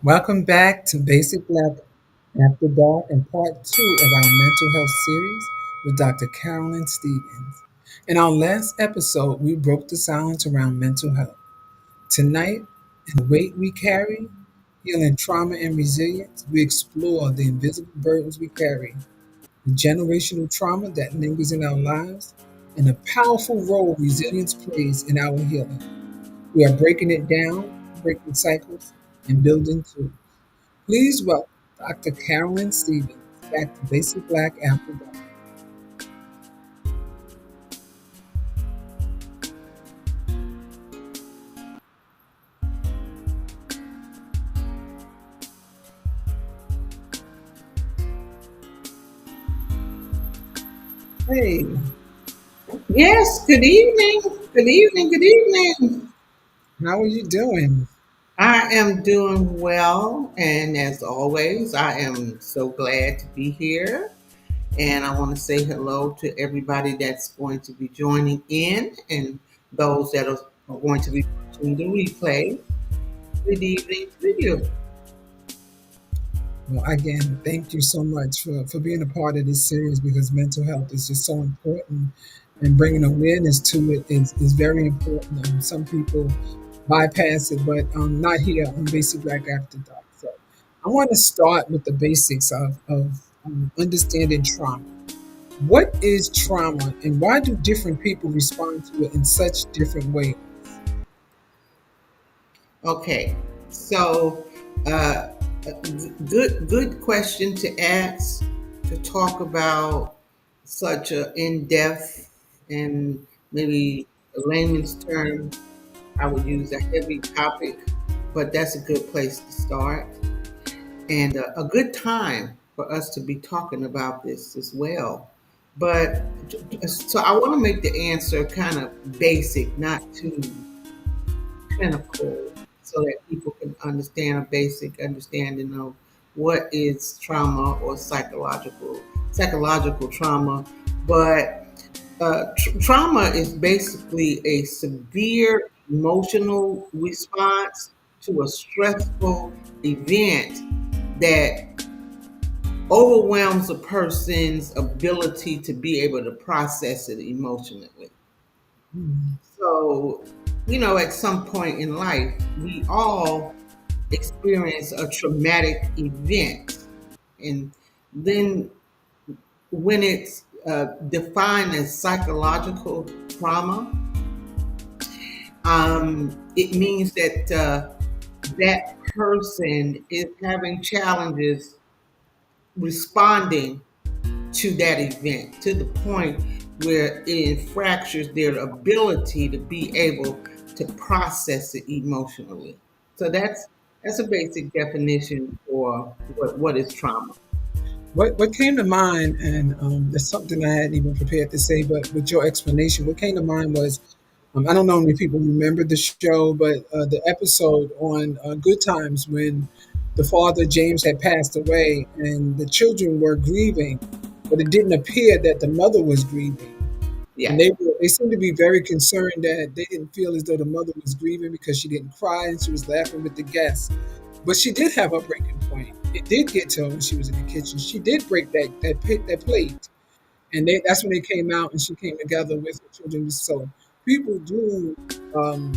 Welcome back to Basic Black After Dark and part two of our mental health series with Dr. Carolyn Stevens. In our last episode, we broke the silence around mental health. Tonight, in the weight we carry, healing trauma and resilience, we explore the invisible burdens we carry, the generational trauma that lingers in our lives, and the powerful role resilience plays in our healing. We are breaking it down, breaking cycles, and building tools. Please welcome Dr. Carolyn Stevens back to Basic Black After Dark. Hey, Yes, good evening. Good evening. Good evening. how are you doing? I am doing well. And as always, I am so glad to be here. And I want to say hello to everybody that's going to be joining in and those that are going to be watching the replay. Good evening to you. Well, again, thank you so much for being a part of this series because mental health is just so important and bringing awareness to it is very important. Some people bypass it, but not here on Basic Black After Dark. So I want to start with the basics of understanding trauma. What is trauma and why do different people respond to it in such different ways? Okay. So, uh, good question to ask to talk about such a in-depth and maybe a layman's term. I would use a heavy topic, but that's a good place to start and a good time for us to be talking about this as well. But so I want to make the answer kind of basic, not too clinical, so that people can understand a basic understanding of what is trauma or psychological trauma. But trauma is basically a severe emotional response to a stressful event that overwhelms a person's ability to be able to process it emotionally. Hmm. So, at some point in life, we all experience a traumatic event. And then when it's defined as psychological trauma, it means that that person is having challenges responding to that event to the point where it fractures their ability to be able to process it emotionally. So that's a basic definition for what is trauma. What came to mind, and there's something I hadn't even prepared to say, but with your explanation, what came to mind was I don't know how many people remember the show, but the episode on Good Times when the father, James, had passed away and the children were grieving, but it didn't appear that the mother was grieving. And Yeah. they seemed to be very concerned that they didn't feel as though the mother was grieving because she didn't cry and she was laughing with the guests. But she did have a breaking point. It did get to her when she was in the kitchen. She did break that plate, and that's when they came out and she came together with her children. So people do um,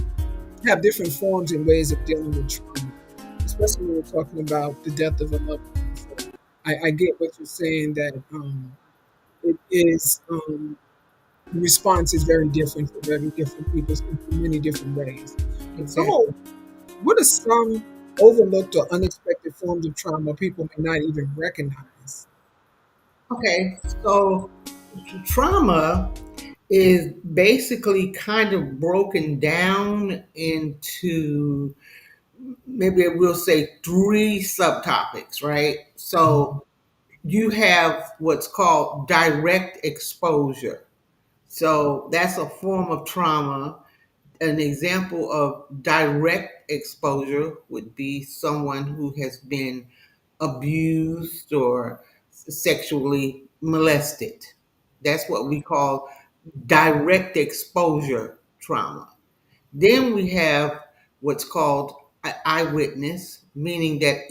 have different forms and ways of dealing with trauma, especially when we're talking about the death of a loved one. So I get what you're saying that it is. The response is very different for very different people in many different ways. Exactly. So, what are some overlooked or unexpected forms of trauma people may not even recognize? Okay. So trauma is basically kind of broken down into, maybe we'll say, three subtopics, right? So you have what's called direct exposure. So that's a form of trauma. An example of direct exposure would be someone who has been abused or sexually molested. That's what we call direct exposure trauma. Then we have what's called eyewitness, meaning that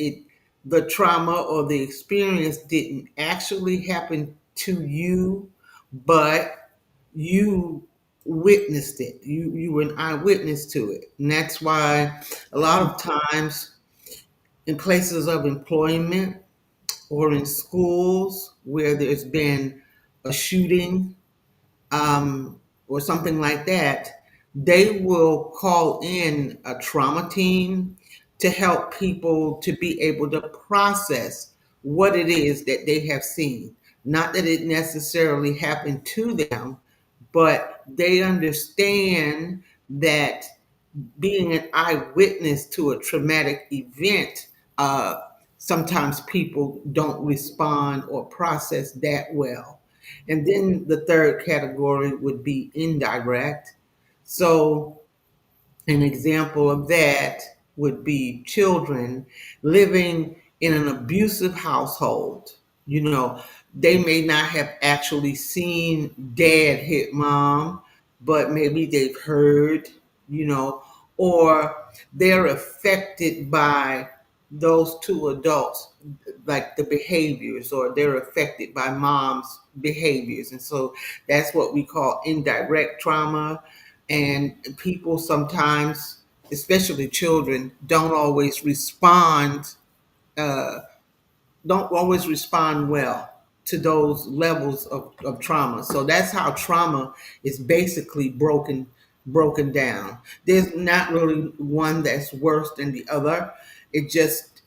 the trauma or the experience didn't actually happen to you, but you witnessed it. You were an eyewitness to it. And that's why a lot of times in places of employment or in schools where there's been a shooting, or something like that, they will call in a trauma team to help people to be able to process what it is that they have seen. Not that it necessarily happened to them, but they understand that being an eyewitness to a traumatic event, sometimes people don't respond or process that well. And then the third category would be indirect. So an example of that would be children living in an abusive household. You know, they may not have actually seen dad hit mom, but maybe they've heard, you know, or they're affected by those two adults, like the behaviors, or they're affected by mom's behaviors. And so that's what we call indirect trauma. And people sometimes, especially children, uh, don't always respond well to those levels of trauma. So that's how trauma is basically broken down. There's not really one that's worse than the other. It just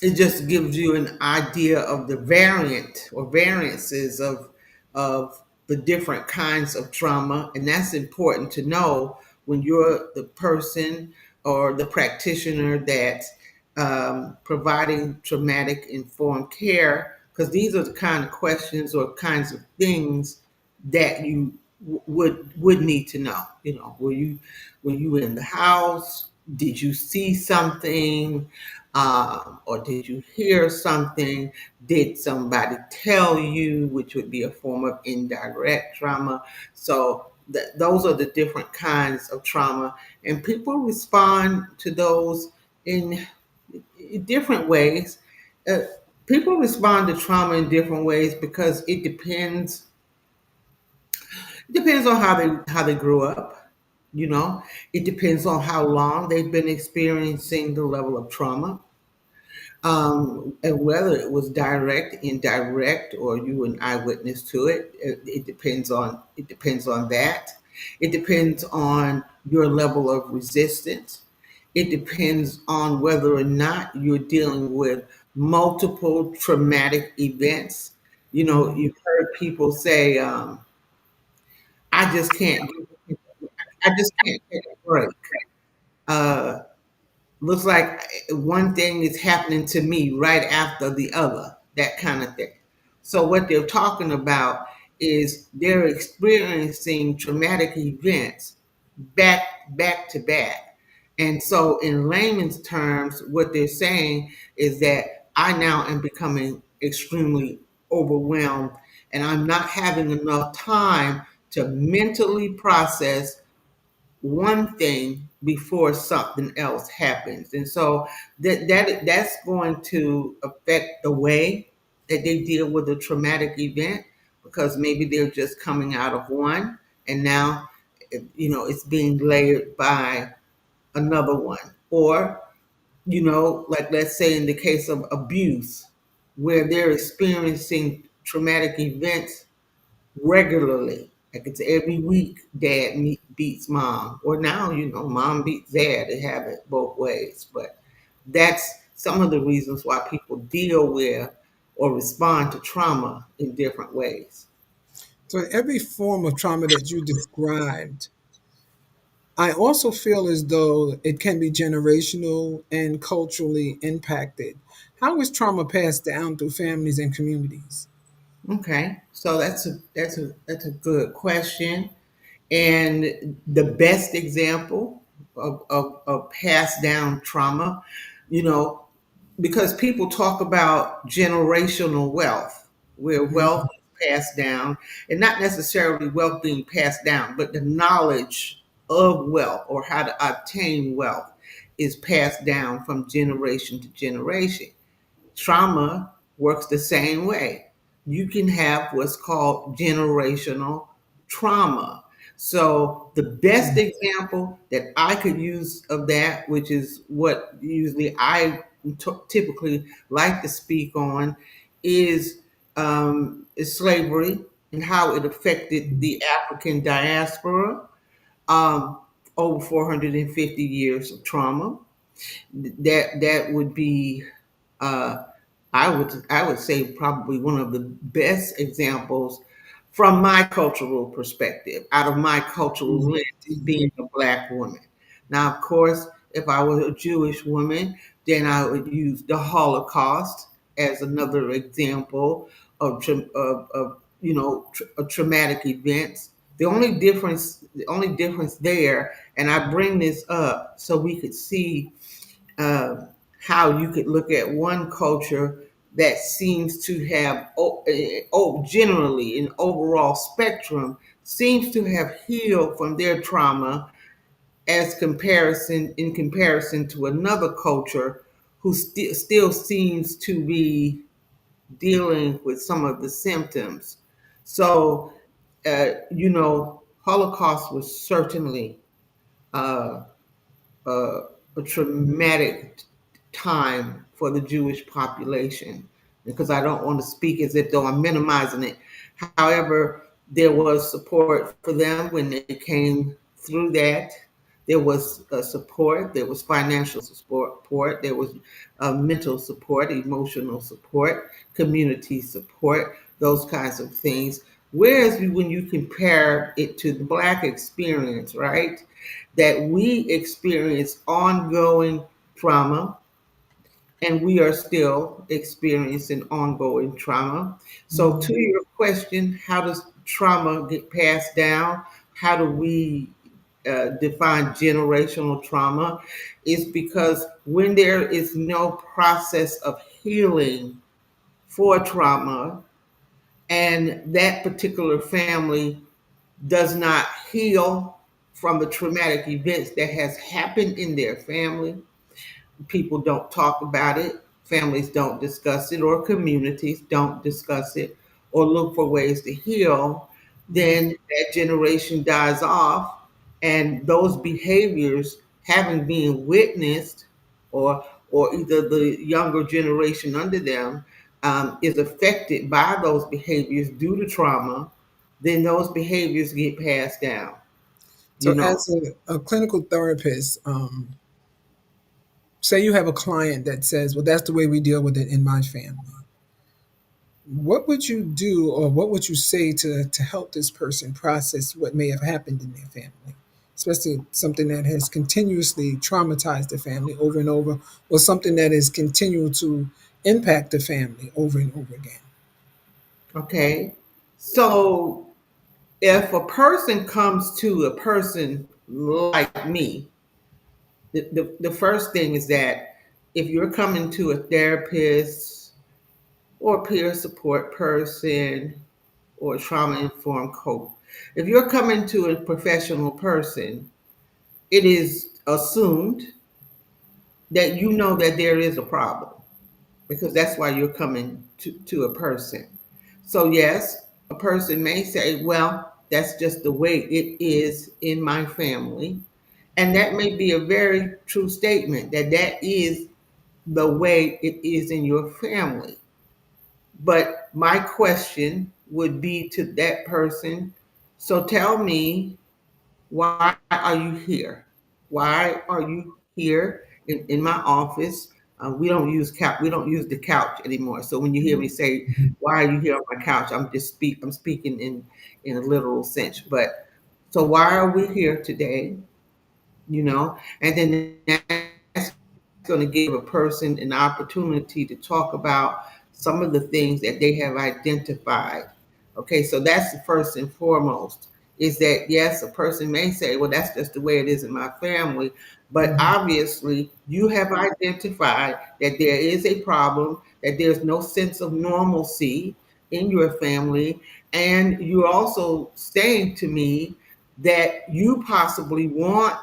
it just gives you an idea of the variant or variances of the different kinds of trauma, and that's important to know when you're the person or the practitioner that's providing traumatic informed care, because these are the kind of questions or kinds of things that you would need to know. You know, were you in the house? Did you see something? Or did you hear something? Did somebody tell you, which would be a form of indirect trauma? So those are the different kinds of trauma, and people respond to those in different ways. Uh, People respond to trauma in different ways because it depends on how they grew up. You know, it depends on how long they've been experiencing the level of trauma, and whether it was direct, indirect, or you were an eyewitness to it. It depends on that. It depends on your level of resistance. It depends on whether or not you're dealing with multiple traumatic events. You know, Mhm. you've heard people say, "I just can't, I just can't take a break." Uh, Looks like one thing is happening to me right after the other, that kind of thing. So what they're talking about is they're experiencing traumatic events back back to back. And so in layman's terms, what they're saying is that I now am becoming extremely overwhelmed, and I'm not having enough time to mentally process one thing before something else happens. And so that's going to affect the way that they deal with a traumatic event, because maybe they're just coming out of one, and now it's being layered by another one. Or like, let's say in the case of abuse, where they're experiencing traumatic events regularly. Like, it's every week dad beats mom. Or now, mom beats dad. They have it both ways. But that's some of the reasons why people deal with or respond to trauma in different ways. So, in every form of trauma that you described, I also feel as though it can be generational and culturally impacted. How is trauma passed down through families and communities? Okay, so that's a good question. And the best example of passed down trauma, you know, because people talk about generational wealth, where wealth Mhm. is passed down, and not necessarily wealth being passed down, but the knowledge of wealth or how to obtain wealth is passed down from generation to generation. Trauma works the same way. You can have what's called generational trauma. So, the best example that I could use of that, which is what usually I typically like to speak on, is slavery and how it affected the African diaspora. Um, Over 450 years of trauma. That would be uh, I would say probably one of the best examples from my cultural perspective, out of my cultural Mm, lens, indeed. being a black woman. Now, of course, if I was a Jewish woman, then I would use the Holocaust as another example of traumatic events. The only difference there, and I bring this up so we could see uh, how you could look at one culture that seems to have, generally, in overall spectrum, seems to have healed from their trauma as comparison in comparison to another culture who still seems to be dealing with some of the symptoms. So, Holocaust was certainly uh, uh, a traumatic time for the Jewish population, because I don't want to speak as if though I'm minimizing it. However, there was support for them when they came through that. There was support, there was financial support, there was mental support, emotional support, community support, those kinds of things. Whereas when you compare it to the Black experience, right? That we experience ongoing trauma, and we are still experiencing ongoing trauma. So, to Mhm. your question, how does trauma get passed down? How do we define generational trauma? Is because when there is no process of healing for trauma, and that particular family does not heal from the traumatic events that has happened in their family, people don't talk about it, families don't discuss it, or communities don't discuss it or look for ways to heal, then that generation dies off, and those behaviors having been witnessed, or either the younger generation under them is affected by those behaviors due to trauma, then those behaviors get passed down. You So, know, as a clinical therapist, say you have a client that says, "Well, that's the way we deal with it in my family." What would you do, or what would you say to help this person process what may have happened in their family, especially something that has continuously traumatized the family over and over, or something that is continual to impact the family over and over again? okay. So if a person comes to a person like me, the first thing is that if you're coming to a therapist or peer support person or trauma informed coach, if you're coming to a professional person, it is assumed that you know that there is a problem, because that's why you're coming to a person. So, yes, a person may say, well, that's just the way it is in my family. And that may be a very true statement, that that is the way it is in your family. But my question would be to that person, so tell me, why are you here? Why are you here in my office? We don't use the couch anymore. So when you hear me say, "Why are you here on my couch?" I'm speaking in a literal sense. But so why are we here today? And then that's going to give a person an opportunity to talk about some of the things that they have identified. Okay, so that's the first and foremost, is that yes, a person may say, well, that's just the way it is in my family. But Mhm. obviously, you have identified that there is a problem, that there's no sense of normalcy in your family. And you're also saying to me that you possibly want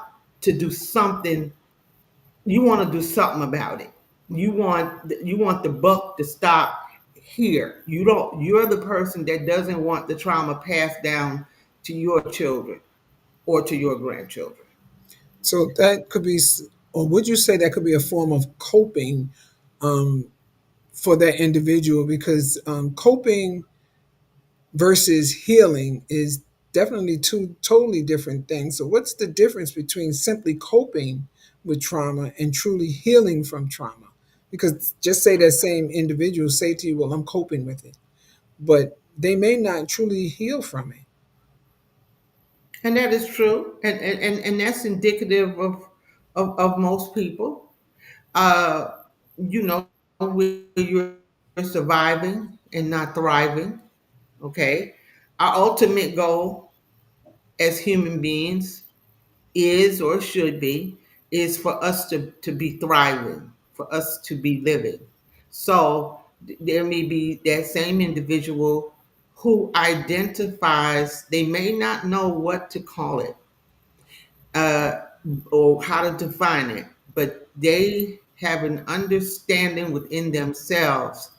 to do something, you want to do something about it. You want the buck to stop here. You're the person that doesn't want the trauma passed down to your children or to your grandchildren. So that could be, or would you say that could be a form of coping um, for that individual? Because coping versus healing is definitely two totally different things. So, what's the difference between simply coping with trauma and truly healing from trauma? Because just say that same individual say to you, "Well, I'm coping with it," but they may not truly heal from it. And that is true. And that's indicative of most people. Uh, where you're surviving and not thriving. Okay. Our ultimate goal as human beings is or should be is for us to be thriving, for us to be living. So there may be that same individual who identifies, they may not know what to call it, uh, or how to define it, but they have an understanding within themselves.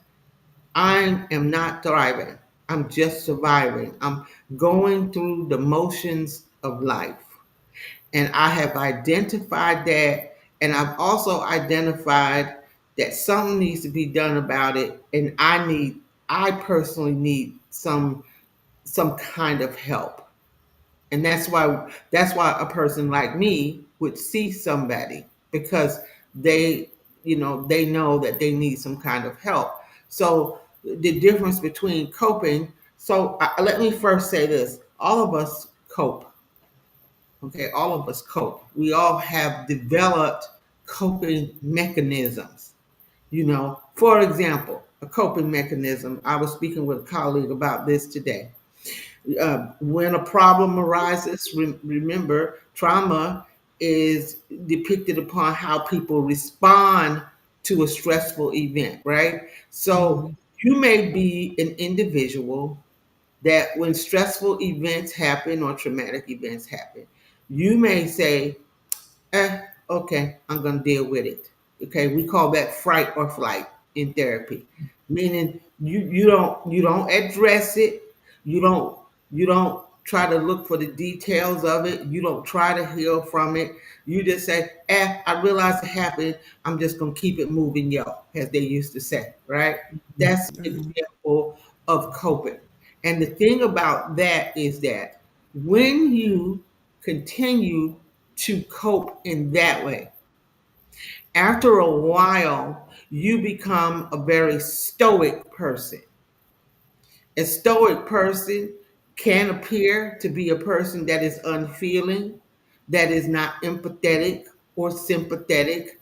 I am not thriving. I'm just surviving. I'm going through the motions of life. And I have identified that. And I've also identified that something needs to be done about it. And I personally need some kind of help. And that's why a person like me would see somebody, because they they know that they need some kind of help. So the difference between coping, so let me first say this: all of us cope. Okay, all of us cope. We all have developed coping mechanisms. For example, a coping mechanism, I was speaking with a colleague about this today. When a problem arises, remember, trauma is depicted upon how people respond to a stressful event, right? So Mhm. you may be an individual that when stressful events happen or traumatic events happen, you may say, okay, I'm going to deal with it. Okay, we call that fright or flight in therapy, meaning you don't address it, you don't you don't try to look for the details of it, you don't try to heal from it. You just say, I realize it happened. I'm just going to keep it moving, yo, as they used to say, right? That's an Mhm. example of coping. And the thing about that is that when you continue to cope in that way, after a while, you become a very stoic person. A stoic person can appear to be a person that is unfeeling, that is not empathetic or sympathetic.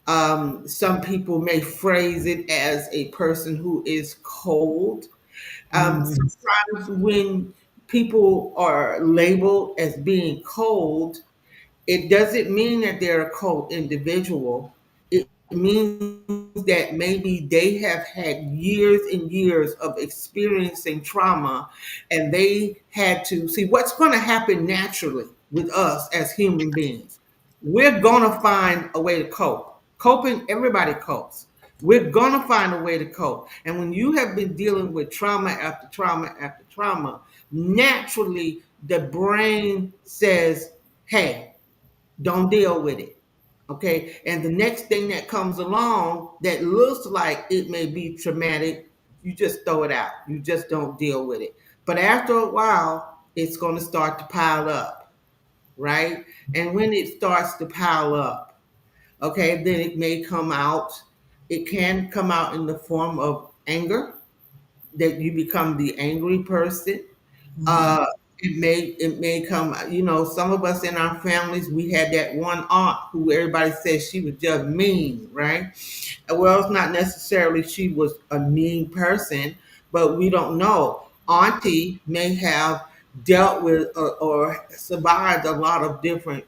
Some people may phrase it as a person who is cold. Mhm. Sometimes when people are labeled as being cold, it doesn't mean that they're a cold individual. It means that maybe they have had years and years of experiencing trauma, and they had to see what's going to happen naturally with us as human beings. We're going to find a way to cope. Coping, everybody copes. We're going to find a way to cope. And when you have been dealing with trauma after trauma after trauma, naturally the brain says, hey, don't deal with it. Okay. And the next thing that comes along that looks like it may be traumatic, you just throw it out. You just don't deal with it. But after a while, it's going to start to pile up, right? And when it starts to pile up, okay, then it may come out. It can come out in the form of anger, that you become the angry person. Mhm. uh it may come, some of us in our families, we had that one aunt who everybody says she was just mean, right? Well, it's not necessarily she was a mean person, but we don't know. Auntie may have dealt with or survived a lot of different,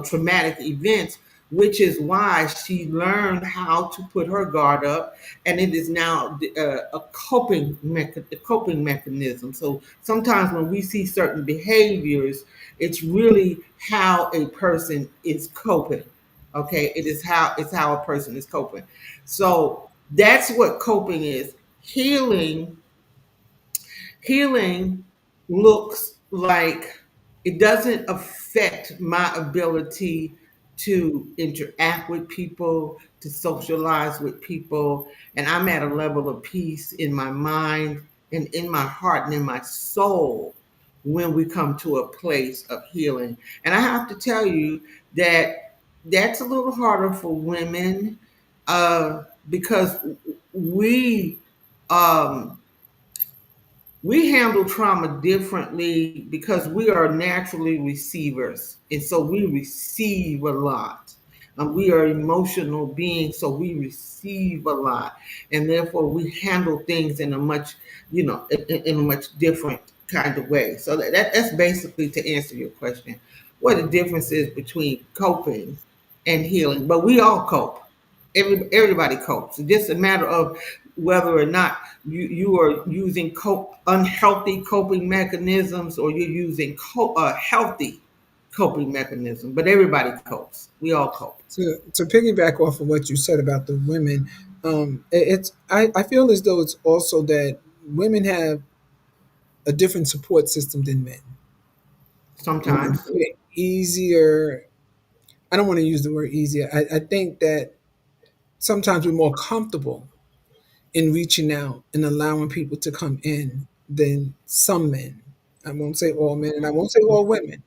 traumatic events, which is why she learned how to put her guard up, and it is now a coping mechanism. So sometimes when we see certain behaviors, it's really how a person is coping. Okay, it's how a person is coping. So that's what coping is. Healing looks like it doesn't affect my ability to interact with people, to socialize with people, and I'm at a level of peace in my mind and in my heart and in my soul when we come to a place of healing. And I have to tell you that that's a little harder for women, because we um, we handle trauma differently because we are naturally receivers. And so we receive a lot. We are emotional beings, so we receive a lot. And therefore, we handle things in a much, in a much different kind of way. So that's basically to answer your question what the difference is between coping and healing. But we all cope. Everybody copes. It's just a matter of whether or not you are using unhealthy coping mechanisms or you're using healthy coping mechanism. But everybody copes. We all cope. To piggyback off of what you said about the women, I feel as though it's also that women have a different support system than men. Sometimes. We're easier. I don't want to use the word easier. I think that sometimes we're more comfortable in reaching out and allowing people to come in than some men. I won't say all men, and I won't say all women,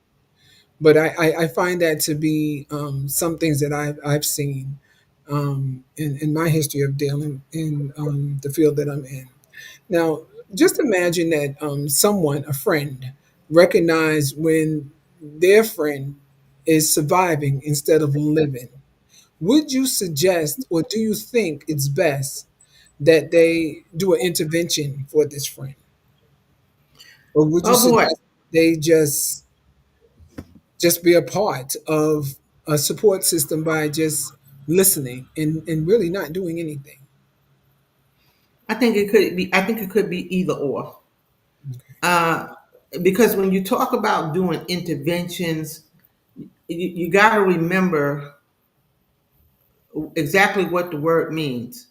but I find that to be some things that I've seen in my history of dealing in the field that I'm in. Now, just imagine that someone, a friend, recognize when their friend is surviving instead of living. Would you suggest, or do you think it's best that they do an intervention for this friend, or would you Oh boy. suggest they just be a part of a support system by just listening and really not doing anything? I think it could be either or. Uh, because when you talk about doing interventions, you got to remember exactly what the word means.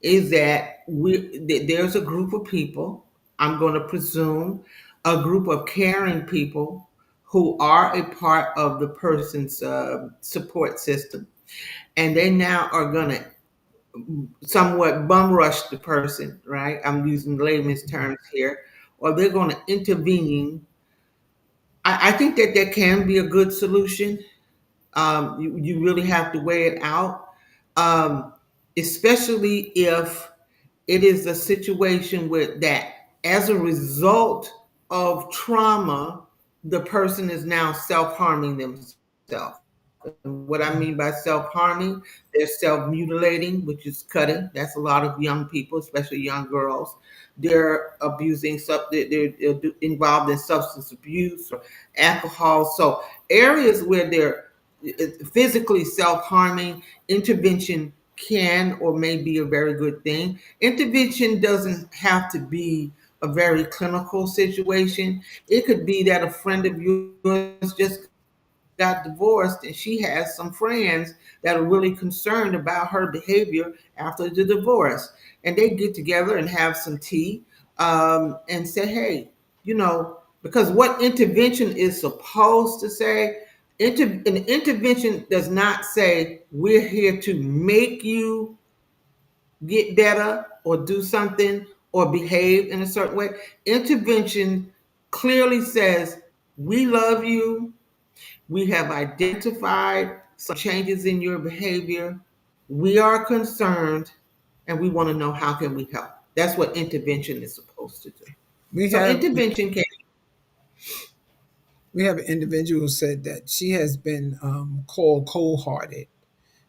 Is that there's a group of people, I'm going to presume a group of caring people who are a part of the person's support system, and they now are going to somewhat bum rush the person, right? I'm using layman's terms here, or they're going to intervene. I think that there can be a good solution. You really have to weigh it out, um, especially if it is a situation where that as a result of trauma, the person is now self-harming themselves. And what I mean by self-harming, they're self-mutilating, which is cutting. That's a lot of young people, especially young girls. They're abusing, they're involved in substance abuse or alcohol. So areas where they're physically self-harming, intervention can or may be a very good thing. Intervention doesn't have to be a very clinical situation. It could be that a friend of yours just got divorced and she has some friends that are really concerned about her behavior after the divorce. And they get together and have some tea, and say, hey, because what intervention is supposed to say, an intervention does not say we're here to make you get better or do something or behave in a certain way. Intervention clearly says we love you. We have identified some changes in your behavior. We are concerned and we want to know how can we help. That's what intervention is supposed to do. We So have intervention can. we have an individual who said that she has been called cold-hearted,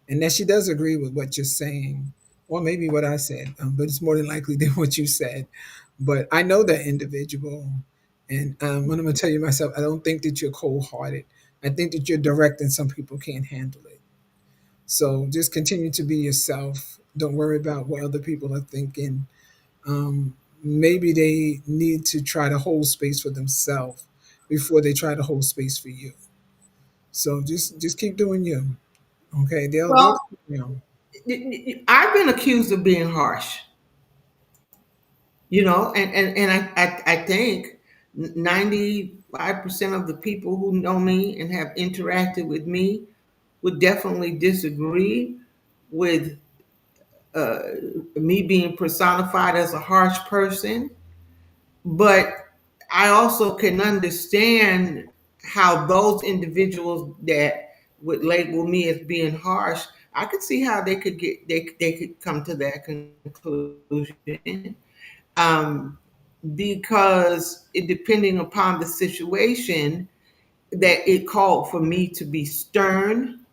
and that she does agree with what you're saying, or maybe what I said, but it's more than likely than what you said. But I know that individual, and when I'm going to tell you myself, I don't think that you're cold-hearted. I think that you're direct, and some people can't handle it. So just continue to be yourself. Don't worry about what other people are thinking. Maybe they need to try to hold space for themselves before they try to hold space for you. So just keep doing you. Okay, they'll Well, you know. I've been accused of being harsh, and I think 95% of the people who know me and have interacted with me would definitely disagree with uh, me being personified as a harsh person. But I also can understand how those individuals that would label me as being harsh, I could see how they could come to that conclusion. Um, because depending upon the situation, that it called for me to be stern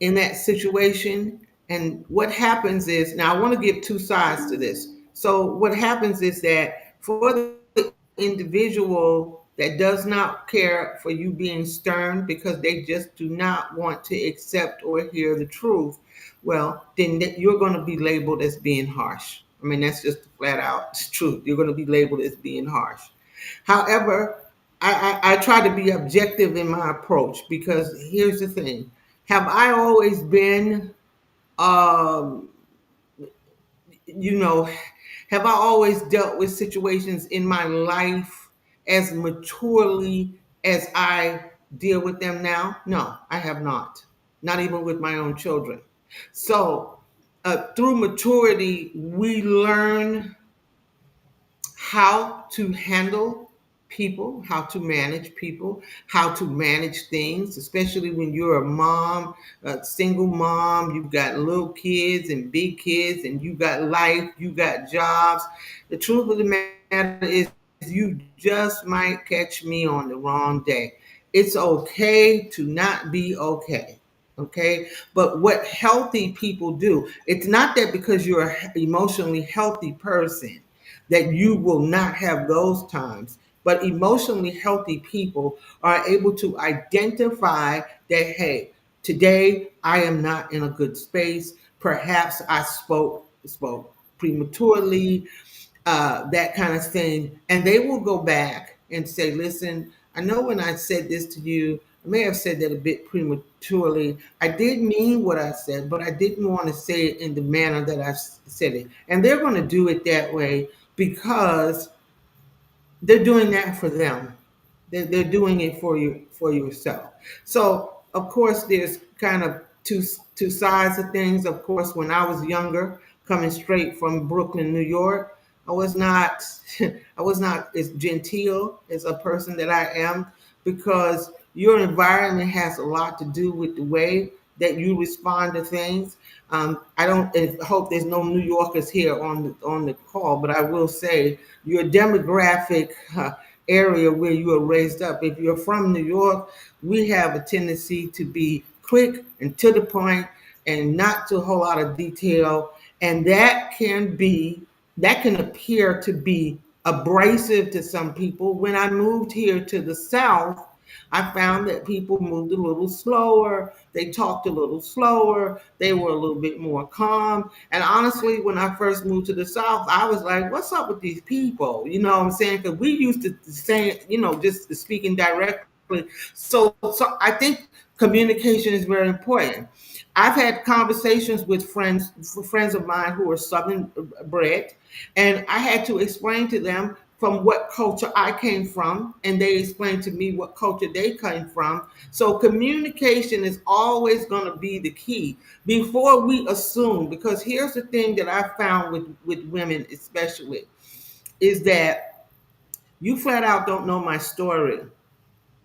in that situation. And what happens is, now I want to give two sides to this. So what happens is that for the individual that does not care for you being stern because they just do not want to accept or hear the truth, well, then you're going to be labeled as being harsh. I mean, that's just flat out truth. You're going to be labeled as being harsh. However, I try to be objective in my approach, because here's the thing: have I always been, um, you know, have I always dealt with situations in my life as maturely as I deal with them now? No, I have not. Not even with my own children. So, through maturity, we learn how to handle people, how to manage people, how to manage things, especially when you're a mom, a single mom, you've got little kids and big kids, and you got life, you got jobs. The truth of the matter is, you just might catch me on the wrong day. It's okay to not be okay. Okay, but what healthy people do, it's not that because you're an emotionally healthy person that you will not have those times. But emotionally healthy people are able to identify that, hey, today I am not in a good space. Perhaps I spoke prematurely, that kind of thing. And they will go back and say, listen, I know when I said this to you, I may have said that a bit prematurely. I did mean what I said, but I didn't want to say it in the manner that I said it. And they're going to do it that way because they're doing that for them. They're doing it for you, for yourself. So of course there's kind of two sides of things. Of course, when I was younger, coming straight from Brooklyn, New York, I was not I was not as genteel as a person that I am, because your environment has a lot to do with the way that you respond to things. I don't I hope there's no New Yorkers here on the call, but I will say your demographic area where you are raised up. If you're from New York, we have a tendency to be quick and to the point and not to a whole lot of detail, and that can appear to be abrasive to some people. When I moved here to the South, I found that people moved a little slower. They talked a little slower. They were a little bit more calm. And honestly, when I first moved to the South, I was like, what's up with these people? You know what I'm saying? Because we used to say, just speaking directly. So I think communication is very important. I've had conversations with friends of mine who are Southern bred, and I had to explain to them from what culture I came from, and they explained to me what culture they came from. So communication is always going to be the key before we assume. Because here's the thing that I found with women, especially, is that you flat out don't know my story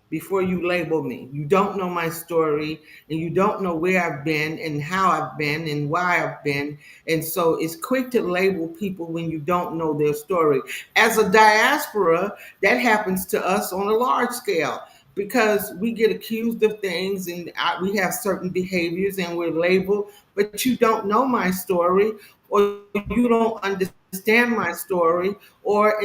before you label me. You don't know my story, and you don't know where I've been and how I've been and why I've been. And so it's quick to label people when you don't know their story. As a diaspora, that happens to us on a large scale, because we get accused of things, and we have certain behaviors and we're labeled, but you don't know my story, or you don't understand my story, or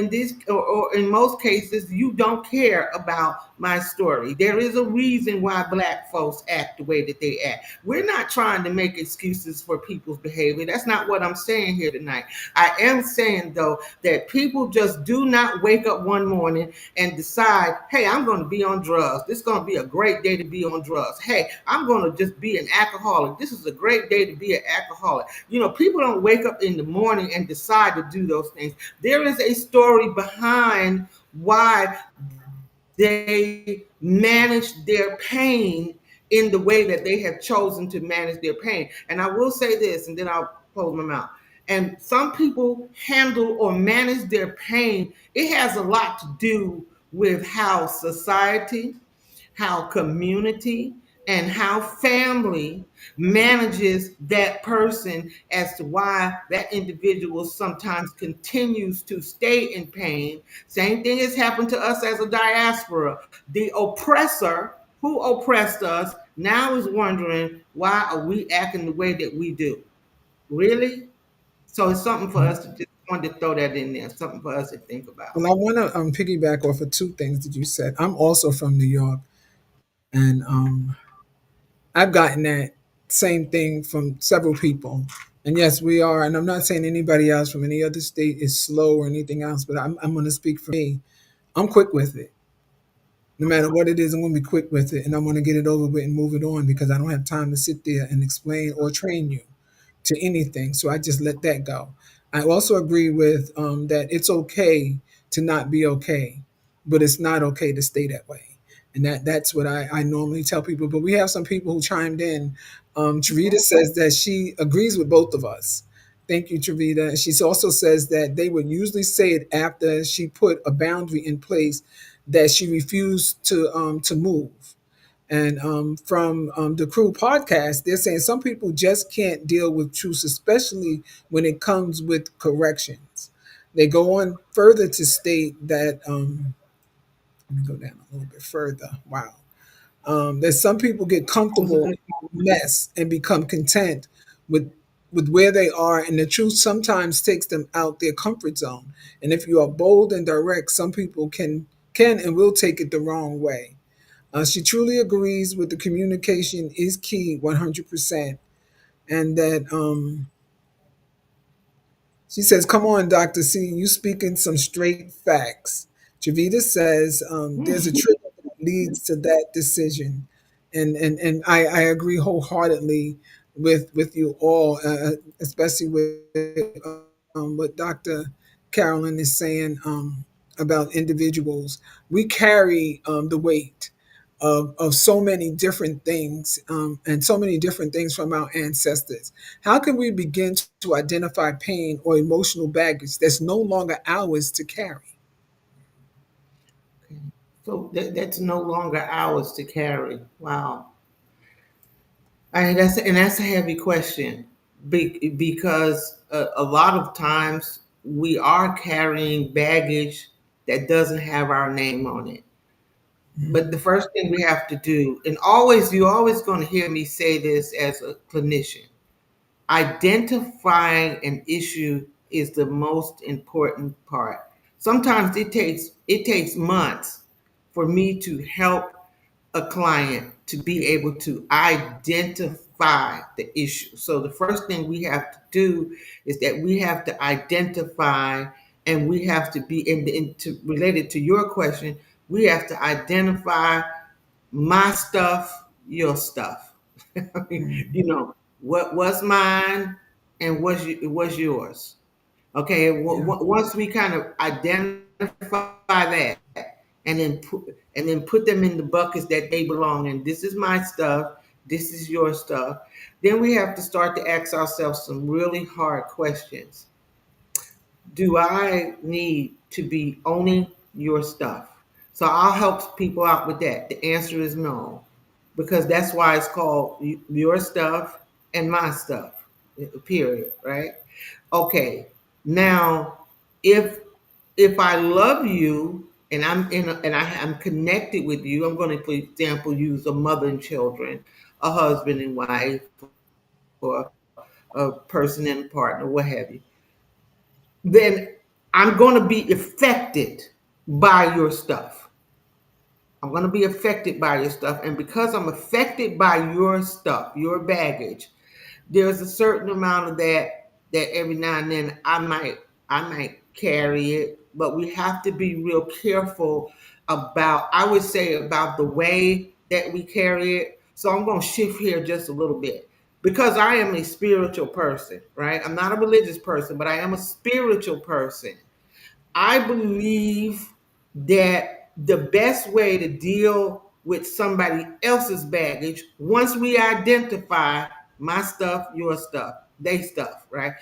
or in most cases, you don't care about my story. There is a reason why Black folks act the way that they act. We're not trying to make excuses for people's behavior. That's not what I'm saying here tonight. I am saying, though, that people just do not wake up one morning and decide, hey, I'm going to be on drugs. This is going to be a great day to be on drugs. Hey, I'm going to just be an alcoholic. This is a great day to be an alcoholic. You know, people don't wake up in the morning and decide to do those things. There is a story behind why they manage their pain in the way that they have chosen to manage their pain. And I will say this, and then I'll close my mouth. And some people handle or manage their pain. It has a lot to do with how society, how community, and how family manages that person as to why that individual sometimes continues to stay in pain. Same thing has happened to us as a diaspora. The oppressor who oppressed us now is wondering, why are we acting the way that we do? Really? So it's something for us to just wanted to throw that in there, something for us to think about. Well, I want to piggyback off of two things that you said. I'm also from New York, and I've gotten that same thing from several people. And yes, we are. And I'm not saying anybody else from any other state is slow or anything else, but I'm going to speak for me. I'm quick with it. No matter what it is, I'm going to be quick with it, and I'm going to get it over with and move it on because I don't have time to sit there and explain or train you to anything. So I just let that go. I also agree with that it's okay to not be okay, but it's not okay to stay that way. And that's what I normally tell people. But we have some people who chimed in. Charita says that she agrees with both of us. Thank you, Trevita. She also says that they would usually say it after she put a boundary in place that she refused to move. And from the Crew podcast, they're saying some people just can't deal with truth, especially when it comes with corrections. They go on further to state that, let me go down a little bit further. Wow. That some people get comfortable in the mess and become content with where they are, and the truth sometimes takes them out their comfort zone. And if you are bold and direct, some people can and will take it the wrong way. She truly agrees with the communication is key 100%. And that she says, come on, Dr. C, you speaking some straight facts. Javita says, there's a trick that leads to that decision. And I agree wholeheartedly with you all, especially with what Dr. Carolyn is saying about individuals. We carry the weight of so many different things and so many different things from our ancestors. How can we begin to identify pain or emotional baggage that's no longer ours to carry? So that's no longer ours to carry. Wow. And that's a heavy question, because a lot of times we are carrying baggage that doesn't have our name on it. But the Mhm. first thing we have to do, and always you're always going to hear me say this as a clinician, identifying an issue is the most important part. Sometimes it takes months for me to help a client to be able to identify the issue. So the first thing we have to do is that we have to identify, and we have to be related to your question, we have to identify my stuff, your stuff. I mean, Mhm. what was mine and what's yours. Okay, Yeah. once we kind of identify that, and then put them in the buckets that they belong in. This is my stuff. This is your stuff. Then we have to start to ask ourselves some really hard questions. Do I need to be owning your stuff? So I'll help people out with that. The answer is no, because that's why it's called your stuff and my stuff. Period. Right? Okay. Now, if if I love you and I'm connected with you, I'm going to, for example, use a mother and children, a husband and wife, or a person and a partner, what have you. Then I'm going to be affected by your stuff. I'm going to be affected by your stuff. And because I'm affected by your stuff, your baggage, there's a certain amount of that every now and then I might carry it, but we have to be real careful about, I would say, about the way that we carry it. So I'm going to shift here just a little bit because I am a spiritual person, right? I'm not a religious person, but I am a spiritual person. I believe that the best way to deal with somebody else's baggage, once we identify my stuff, your stuff, they stuff, right?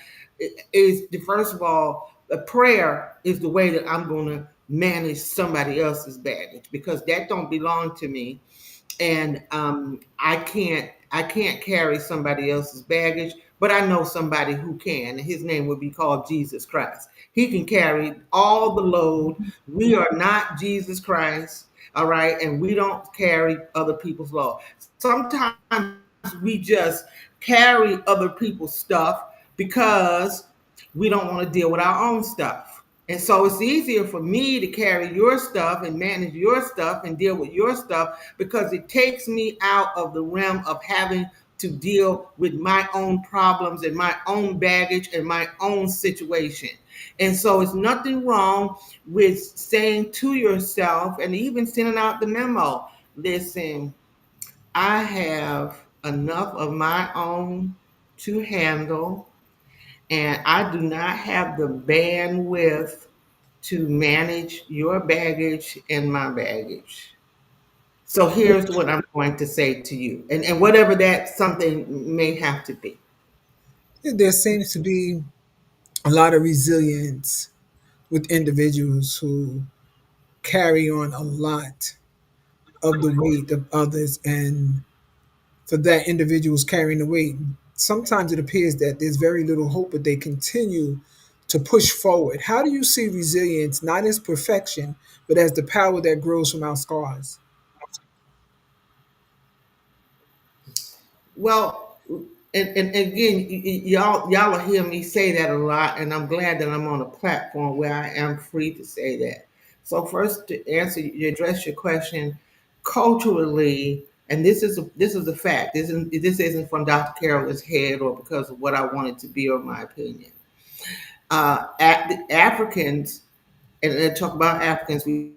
Is the first of all, the prayer is the way that I'm going to manage somebody else's baggage because that don't belong to me, and I can't carry somebody else's baggage, but I know somebody who can, and his name would be called Jesus Christ. He can carry all the load. We are not Jesus Christ, all right, and we don't carry other people's load. Sometimes we just carry other people's stuff because we don't want to deal with our own stuff. And so it's easier for me to carry your stuff and manage your stuff and deal with your stuff because it takes me out of the realm of having to deal with my own problems and my own baggage and my own situation. And so it's nothing wrong with saying to yourself and even sending out the memo, listen, I have enough of my own to handle, and I do not have the bandwidth to manage your baggage and my baggage. So here's what I'm going to say to you, and whatever that something may have to be. There seems to be a lot of resilience with individuals who carry on a lot of the weight of others, and for that individuals carrying the weight, sometimes it appears that there's very little hope, but they continue to push forward. How do you see resilience not as perfection, but as the power that grows from our scars? Well, and again, y'all will hear me say that a lot, and I'm glad that I'm on a platform where I am free to say that. So first, to answer, you address your question culturally, and this is a fact. This isn't from Dr. Carolyn's head or because of what I want it to be or my opinion. The Africans, and talk about Africans, we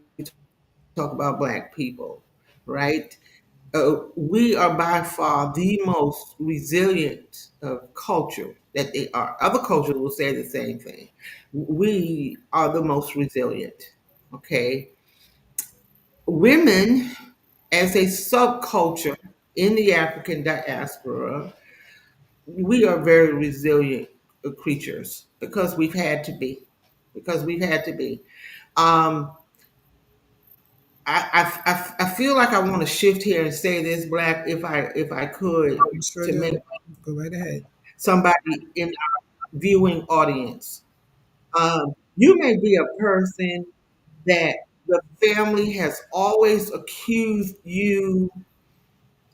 talk about Black people, right? We are by far the most resilient culture that they are. Other cultures will say the same thing. We are the most resilient. Okay, women as a subculture in the African diaspora, we are very resilient creatures because we've had to be. Because we've had to be. Um, I feel like I want to shift here and say this, Black, if I could, You sure to make do. Go right ahead. somebody in our viewing audience. You may be a person that the family has always accused you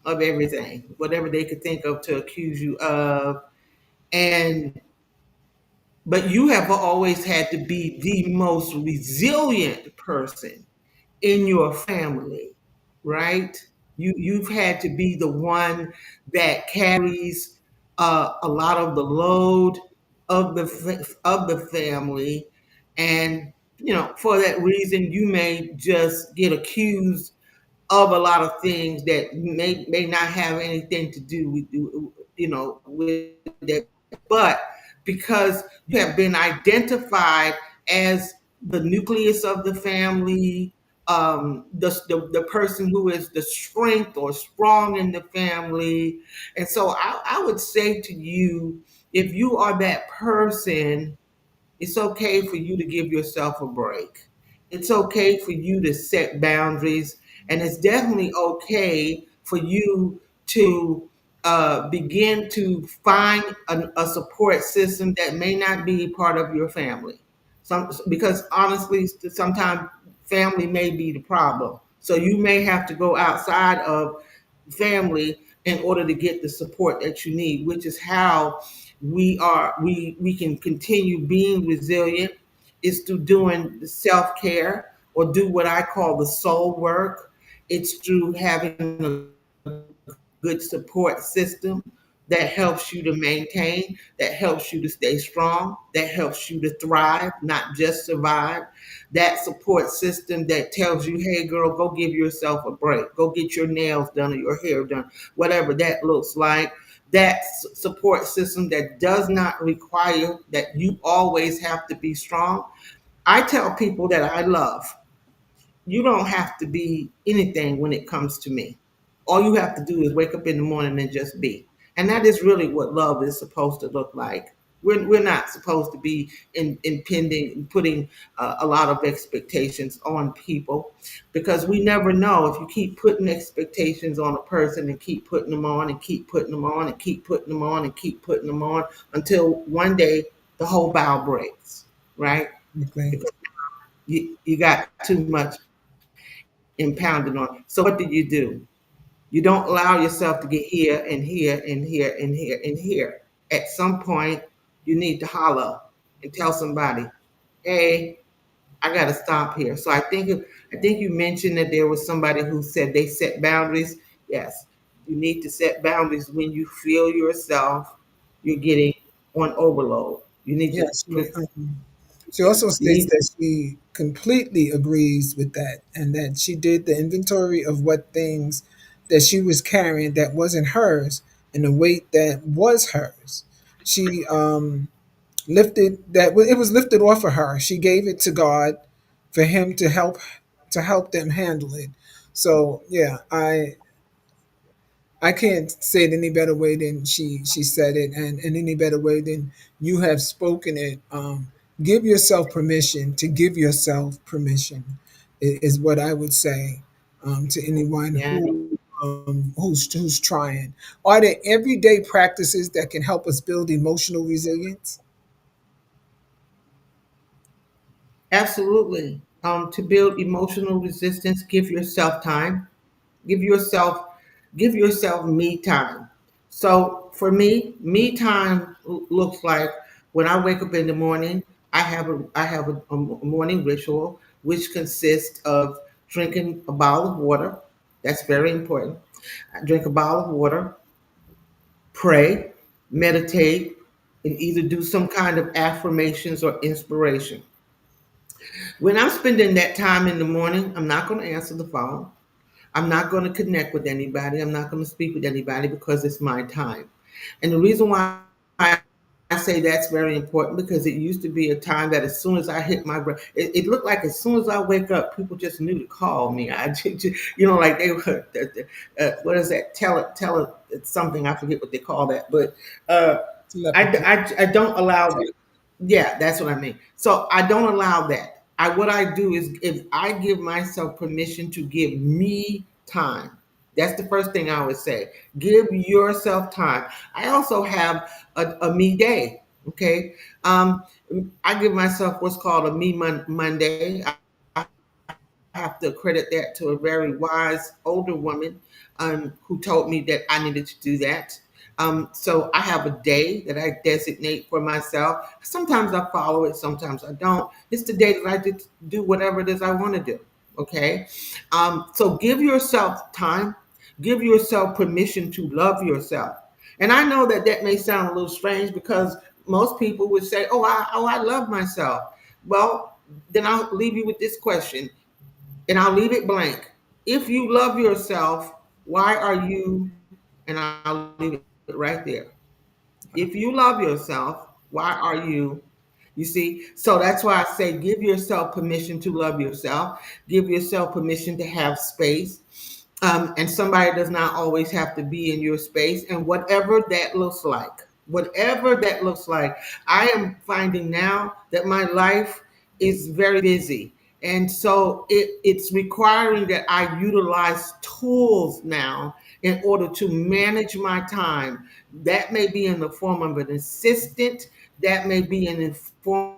of everything, whatever they could think of to accuse you of, and but you have always had to be the most resilient person in your family, right? You've had to be the one that carries a lot of the load of the family, and for that reason, you may just get accused of a lot of things that may not have anything to do with with that, but because you have been identified as the nucleus of the family, the person who is the strength or strong in the family. And so I would say to you, if you are that person, it's okay for you to give yourself a break. It's okay for you to set boundaries. And it's definitely okay for you to begin to find a support system that may not be part of your family. Because honestly, sometimes family may be the problem. So you may have to go outside of family in order to get the support that you need, which is how we can continue being resilient. It's through doing the self care or do what I call the soul work. It's through having a good support system that helps you to maintain, that helps you to stay strong, that helps you to thrive, not just survive. That support system that tells you, hey, girl, go give yourself a break. Go get your nails done or your hair done, whatever that looks like. That support system that does not require that you always have to be strong. I tell people that I love, you don't have to be anything when it comes to me. All you have to do is wake up in the morning and just be. And that is really what love is supposed to look like. We're not supposed to be impending, putting a lot of expectations on people, because we never know if you keep putting expectations on a person and keep putting them on and keep putting them on and keep putting them on and keep putting them on until one day the whole bow breaks, right? Okay. Because you got too much impounded on. So what do? You don't allow yourself to get here and here and here and here and here. At some point, you need to holler and tell somebody, "Hey, I got to stop here." So I think you mentioned that there was somebody who said they set boundaries. Yes, you need to set boundaries when you feel yourself you're getting on overload. You need Yeah, to she also you states need that she completely agrees with that and that she did the inventory of what things that she was carrying that wasn't hers and the weight that was hers. She lifted that it was lifted off of her. She gave it to God for him to help them handle it. So yeah, I can't say it any better way than she said it, and any better way than you have spoken it. Give yourself permission to give yourself permission, is what I would say to anyone yeah. who's trying. Are there everyday practices that can help us build emotional resilience? Absolutely. To build emotional resistance, give yourself time. Give yourself give yourself me time. So for me time looks like when I wake up in the morning, I have a morning ritual which consists of drinking a bottle of water. That's very important. I drink a bottle of water, pray, meditate, and either do some kind of affirmations or inspiration. When I'm spending that time in the morning, I'm not going to answer the phone. I'm not going to connect with anybody. I'm not going to speak with anybody because it's my time. And the reason why I say that's very important, because it used to be a time that as soon as I hit my it looked like as soon as I wake up, people just knew to call me. Like they were, what is that? Tell it, it's something, I forget what they call that. But uh, Telepathy. I don't allow that. Yeah, that's what I mean. So I don't allow that. What I do is if I give myself permission to give me time. That's the first thing I would say. Give yourself time. I also have a me day. Okay. Um, I give myself what's called a Monday. I have to credit that to a very wise older woman who told me that I needed to do that. So I have a day that I designate for myself. Sometimes I follow it, sometimes I don't. It's the day that I just do whatever it is I want to do. Okay. So give yourself time, give yourself permission to love yourself. And I know that that may sound a little strange because most people would say, I love myself. Well, then I'll leave you with this question and I'll leave it blank. If you love yourself, why are you, and I'll leave it right there. If you love yourself, why are you see? So that's why I say give yourself permission to love yourself, give yourself permission to have space. And somebody does not always have to be in your space, and whatever that looks like, I am finding now that my life is very busy. And so it's requiring that I utilize tools now in order to manage my time. That may be in the form of an assistant, that may be in the form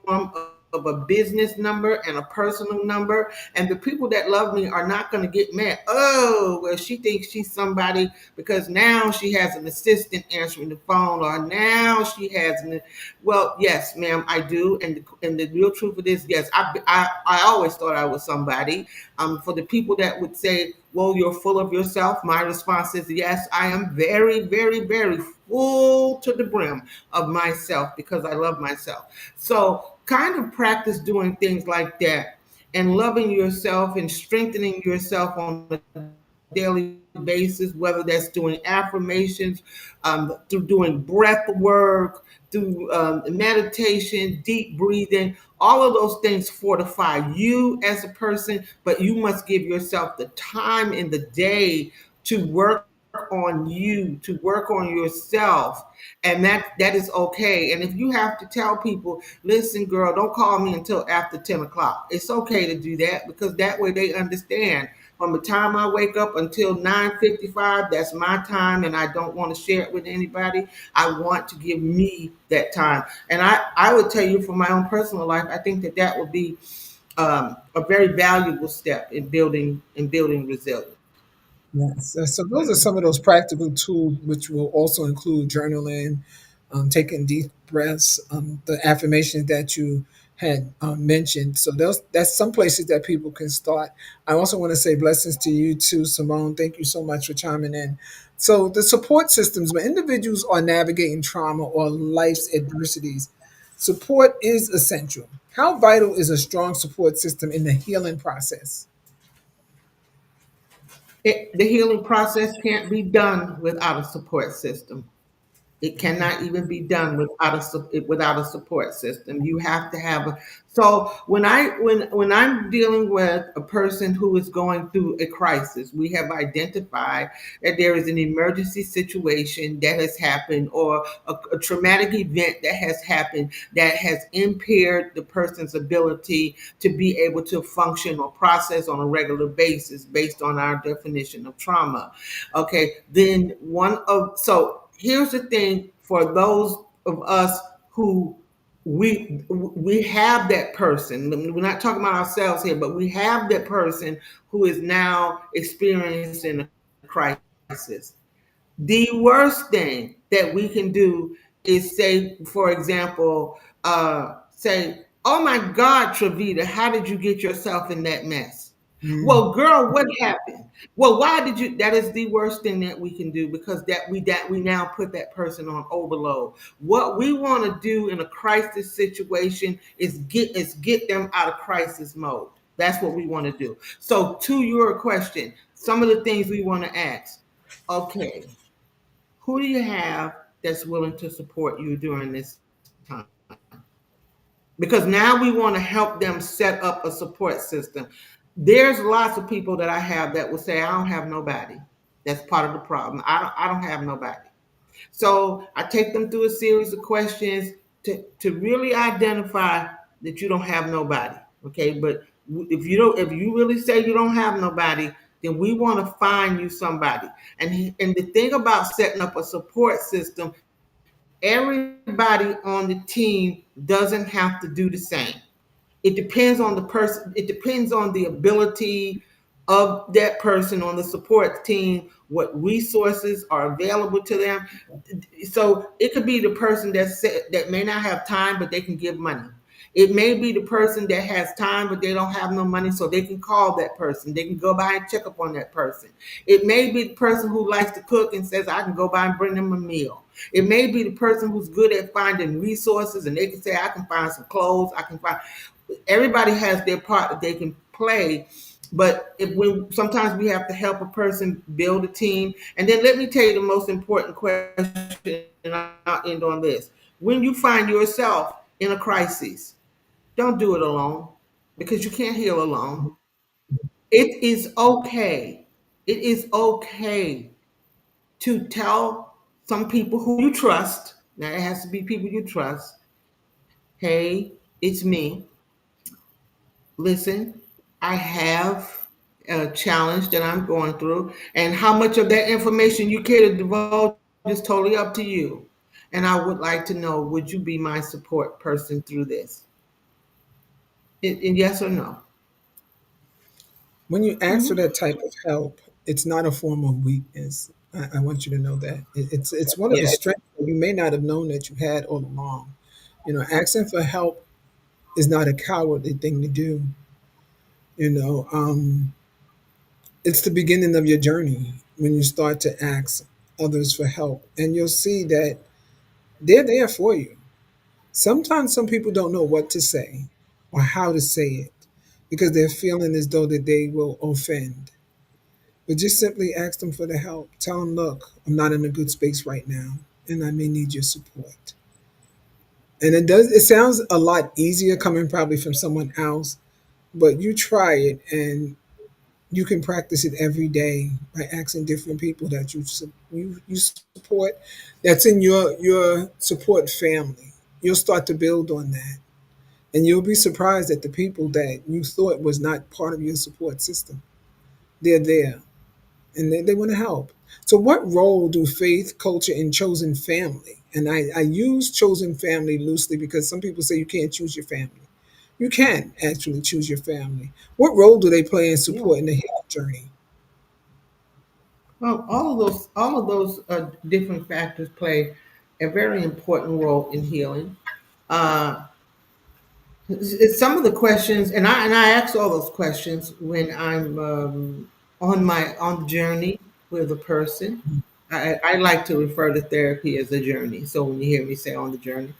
of of a business number and a personal number. And the people that love me are not going to get mad. Oh, well, she thinks she's somebody because now she has an assistant answering the phone, or now she has an. Well, yes, ma'am, I do. And the real truth of this, yes, I always thought I was somebody. For the people that would say, well, you're full of yourself, my response is yes, I am very, very, very full to the brim of myself because I love myself. So kind of practice doing things like that and loving yourself and strengthening yourself on a daily basis, whether that's doing affirmations, through doing breath work, through meditation, deep breathing. All of those things fortify you as a person, but you must give yourself the time in the day to work on you, to work on yourself. And that is okay. And if you have to tell people, listen, girl, don't call me until after 10 o'clock. It's okay to do that because that way they understand. From the time I wake up until 9:55, that's my time, and I don't want to share it with anybody. I want to give me that time. And I would tell you from my own personal life, I think that that would be a very valuable step in building resilience. Yes. So those are some of those practical tools, which will also include journaling, taking deep breaths, the affirmations that you had mentioned. So that's some places that people can start. I also want to say blessings to you too, Simone. Thank you so much for chiming in. So the support systems, when individuals are navigating trauma or life's adversities, support is essential. How vital is a strong support system in the healing process? The healing process can't be done without a support system. It cannot even be done without a support system. You have to have a. So when I'm dealing with a person who is going through a crisis, we have identified that there is an emergency situation that has happened, or a traumatic event that has happened that has impaired the person's ability to be able to function or process on a regular basis based on our definition of trauma. Okay, then one of so here's the thing for those of us who we have that person. We're not talking about ourselves here, but we have that person who is now experiencing a crisis. The worst thing that we can do is say, for example, say, "Oh my God, Travita, how did you get yourself in that mess?" Mm. Well, girl, what happened? Well, why did you? That is the worst thing that we can do because that we now put that person on overload. What we want to do in a crisis situation is get them out of crisis mode. That's what we want to do. So, to your question, some of the things we want to ask. Okay, who do you have that's willing to support you during this time? Because now we want to help them set up a support system. There's lots of people that I have that will say, I don't have nobody. That's part of the problem. I don't have nobody. So I take them through a series of questions to really identify that you don't have nobody. Okay, but if you really say you don't have nobody, then we want to find you somebody. And the thing about setting up a support system, everybody on the team doesn't have to do the same. It depends on the person. It depends on the ability of that person on the support team, what resources are available to them. So it could be the person that may not have time, but they can give money. It may be the person that has time, but they don't have no money, so they can call that person. They can go by and check up on that person. It may be the person who likes to cook and says, I can go by and bring them a meal. It may be the person who's good at finding resources and they can say, I can find some clothes. I can find. Everybody has their part that they can play. But if we sometimes we have to help a person build a team. And then let me tell you the most important question, and I'll end on this. When you find yourself in a crisis, don't do it alone because you can't heal alone. It is okay. It is okay to tell some people who you trust. Now it has to be people you trust. Hey, it's me. Listen, I have a challenge that I'm going through, and how much of that information you care to divulge is totally up to you. And I would like to know, would you be my support person through this? And yes or no? When you ask for Hmm. that type of help, it's not a form of weakness. I want you to know that it's one of the Yeah. strengths that you may not have known that you had all along. Asking for help is not a cowardly thing to do. You know, it's the beginning of your journey when you start to ask others for help, and you'll see that they're there for you. Sometimes some people don't know what to say or how to say it because they're feeling as though that they will offend. But just simply ask them for the help. Tell them, look, I'm not in a good space right now, and I may need your support. And it sounds a lot easier coming probably from someone else, but you try it and you can practice it every day by asking different people that you support, that's in your support family. You'll start to build on that, and you'll be surprised at the people that you thought was not part of your support system. They're there, and they want to help. So, what role do faith, culture, and chosen family? And I use chosen family loosely because some people say you can't choose your family. You can actually choose your family. What role do they play in Yeah. supporting the health journey? Well, all of those different factors play a very important role in healing. Uh, some of the questions, and I ask all those questions when I'm on the journey with a person. I like to refer to therapy as a journey. So when you hear me say on the journey,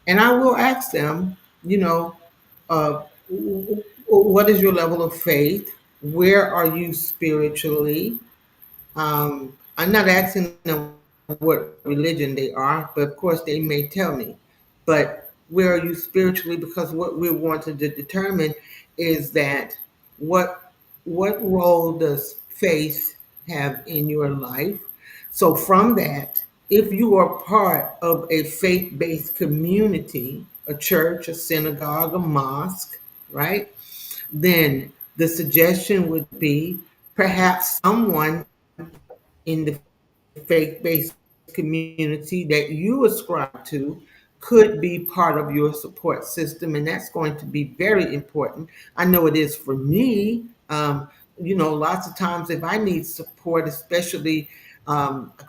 and I will ask them, you know, what is your level of faith? Where are you spiritually? I'm not asking them what religion they are, but of course they may tell me. But where are you spiritually? Because what we want to determine is that what what role does faith have in your life? So from that, if you are part of a faith-based community, a church, a synagogue, a mosque, right? Then the suggestion would be perhaps someone in the faith based community that you ascribe to could be part of your support system. And that's going to be very important. I know it is for me. Lots of times if I need support, especially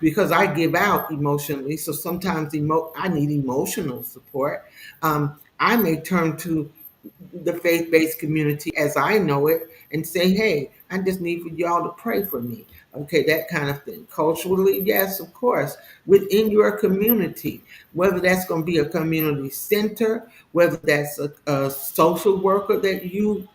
because I give out emotionally, so sometimes I need emotional support. I may turn to the faith-based community as I know it and say, hey, I just need for y'all to pray for me. Okay, that kind of thing. Culturally, yes, of course, within your community, whether that's going to be a community center, whether that's a social worker that you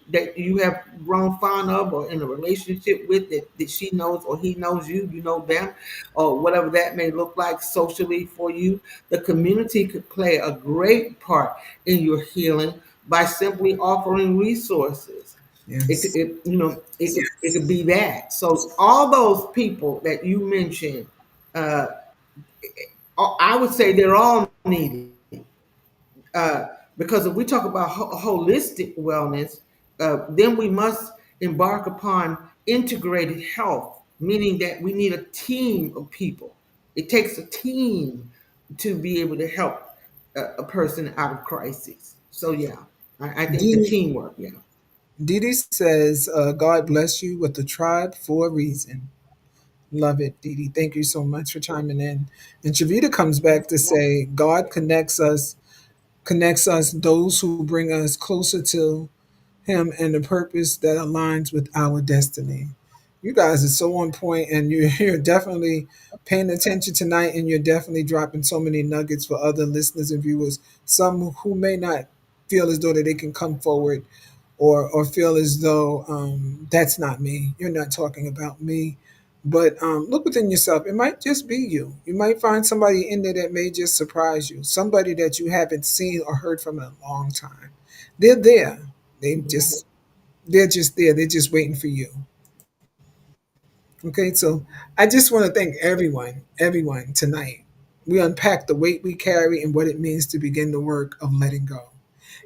have grown fond of or in a relationship with that she knows or he knows you, you know them, or whatever that may look like socially for you, the community could play a great part in your healing by simply offering resources. Yes. It could be that. So all those people that you mentioned, uh, I would say they're all needed. Because if we talk about holistic wellness, then we must embark upon integrated health, meaning that we need a team of people. It takes a team to be able to help a person out of crisis. So yeah, I think the Dee teamwork. Yeah. Dee says, God bless you with the tribe for a reason. Love it, Dee Dee. Thank you so much for chiming in. And Shavita comes back to say, God connects us those who bring us closer to him and the purpose that aligns with our destiny. You guys are so on point, and you're definitely paying attention tonight, and you're definitely dropping so many nuggets for other listeners and viewers. Some who may not feel as though that they can come forward, or feel as though that's not me. You're not talking about me. But look within yourself. It might just be you. You might find somebody in there that may just surprise you. Somebody that you haven't seen or heard from in a long time. They're there. They just they're just there. They're just waiting for you. Okay, so I just want to thank everyone tonight. We unpack the weight we carry and what it means to begin the work of letting go.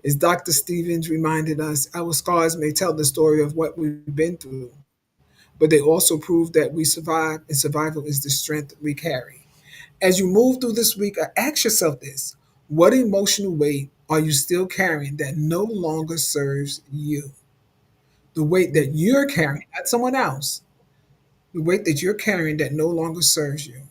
As Dr. Stevens reminded us, our scars may tell the story of what we've been through, but they also prove that we survive, and survival is the strength we carry. As you move through this week, ask yourself this: what emotional weight are you still carrying that no longer serves you? The weight that you're carrying, not someone else, the weight that you're carrying that no longer serves you.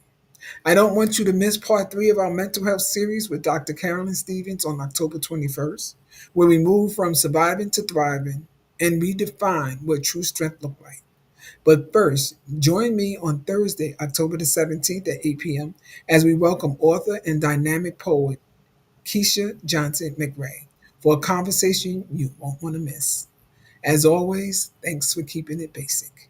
I don't want you to miss part three of our mental health series with Dr. Carolyn Stevens on October 21st, where we move from surviving to thriving and redefine what true strength looks like. But first, join me on Thursday, October the 17th at 8 p.m. as we welcome author and dynamic poet Keisha Johnson McRae for a conversation you won't want to miss. As always, thanks for keeping it basic.